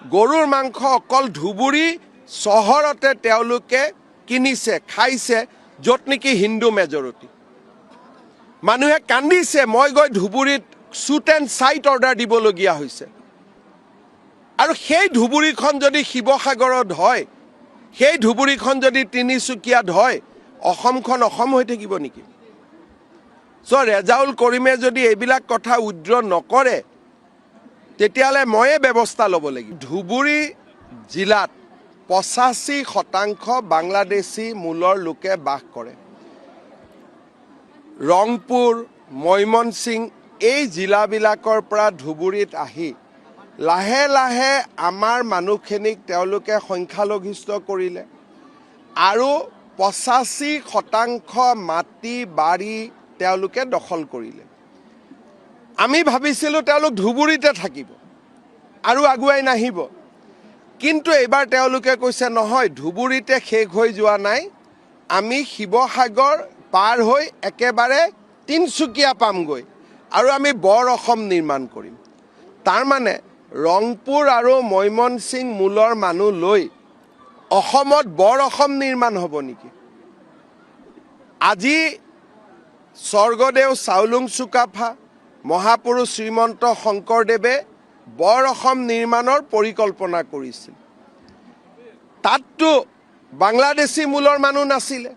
গৰুৰ মাংস অকল ধুবুৰী চহৰতে তেওঁলোকে কিনিছে খাইছে য'ত নেকি হিন্দু মেজৰিটি মানুহে কান্দিছে মই গৈ ধুবুৰীত শ্বুট এণ্ড চাইট অৰ্ডাৰ দিবলগীয়া হৈছে আৰু সেই ধুবুৰীখন যদি শিৱসাগৰত হয় সেই ধুবুৰীখন যদি তিনিচুকীয়াত হয় অসমখন অসম হৈ থাকিব নেকি ৰেজাউল কৰিমে যদি এইবিলাক কথা উদ্ৰ নকৰে তেতিয়ালে ময়ে ব্যৱস্থা ল'ব লাগিব ধুবুৰী জিলাত 85% বাংলাদেশী মূলৰ লোকে বাস কৰে ৰংপুৰ ময়মনসিং এই জিলাবিলাকৰ পৰা ধুবুৰীত আহি লাহে লাহে আমাৰ মানুহখিনিক তেওঁলোকে সংখ্যালঘিষ্ঠ কৰিলে আৰু 85% মাটি বাৰী তেওঁলোকে দখল কৰিলে আমি ভাবিছিলোঁ তেওঁলোক ধুবুৰীতে থাকিব আৰু আগুৱাই নাহিব কিন্তু এবাৰ তেওঁলোকে কৈছে নহয় ধুবুৰীতে শেষ হৈ যোৱা নাই আমি শিৱসাগৰ পাৰ হৈ একেবাৰে তিনচুকীয়া পামগৈ আৰু আমি বৰ অসম নিৰ্মাণ কৰিম তাৰ মানে ৰংপুৰ আৰু ময়মনসিং মূলৰ মানুহ লৈ অসমত বৰ অসম নিৰ্মাণ হ'ব নেকি আজি স্বৰ্গদেউ চাওলুং চুকাফা মহাপুৰুষ শ্ৰীমন্ত শংকৰদেৱে বৰ অসম নিৰ্মাণৰ পৰিকল্পনা কৰিছিল তাততো বাংলাদেশী মূলৰ মানুহ নাছিলে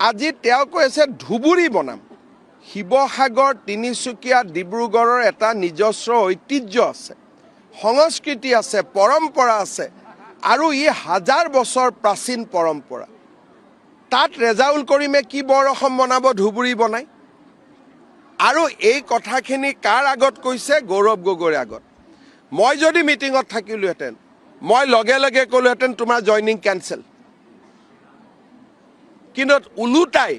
আজি তেওঁ কৈছে ধুবুৰী বনাম শিৱসাগৰ তিনিচুকীয়া ডিব্ৰুগড়ৰ এটা নিজস্ব ঐতিহ্য আছে সংস্কৃতি আছে পৰম্পৰা আছে আৰু ই হাজাৰ বছৰ প্ৰাচীন পৰম্পৰা তাত ৰেজাউল কৰিমে কি বৰ অসম বনাব ধুবুৰী বনাই আৰু এই কথাখিনি কাৰ আগত কৈছে গৌৰৱ গগৈৰ আগত মই যদি মিটিঙত থাকিলোহেঁতেন মই লগে লগে ক'লোহেঁতেন তোমাৰ জইনিং কেনচেল কিন্তু ওলোটাই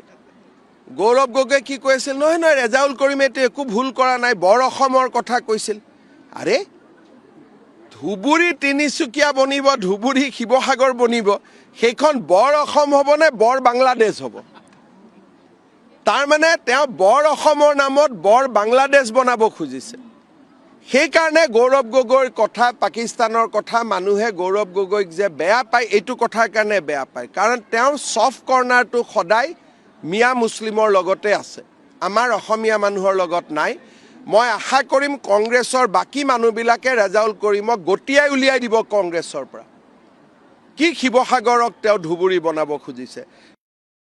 গৌৰৱ গগৈ কি কৈছিল নহয় নহয় ৰেজাউল কৰিমেতো একো ভুল কৰা নাই বৰ অসমৰ কথা কৈছিল আৰে ধুবুৰী তিনিচুকীয়া বনিব ধুবুৰী শিৱসাগৰ বনিব সেইখন বৰ অসম হ'ব নে বৰ বাংলাদেশ হ'ব তাৰ মানে তেওঁ বৰ অসমৰ নামত বৰ বাংলাদেশ বনাব খুজিছে সেইকাৰণে গৌৰৱ গগৈৰ কথা পাকিস্তানৰ কথা মানুহে গৌৰৱ গগৈক যে বেয়া পায় এইটো কথাৰ কাৰণে বেয়া পায় কাৰণ তেওঁ ছফ্ট কৰ্ণাৰটো সদায় মিয়া মুছলিমৰ লগতে আছে আমাৰ অসমীয়া মানুহৰ লগত নাই মই আশা কৰিম কংগ্ৰেছৰ বাকী মানুহবিলাকে ৰেজাউল কৰিমক গটিয়াই উলিয়াই দিব কংগ্ৰেছৰ পৰা কি শিৱসাগৰক তেওঁ ধুবুৰী বনাব খুজিছে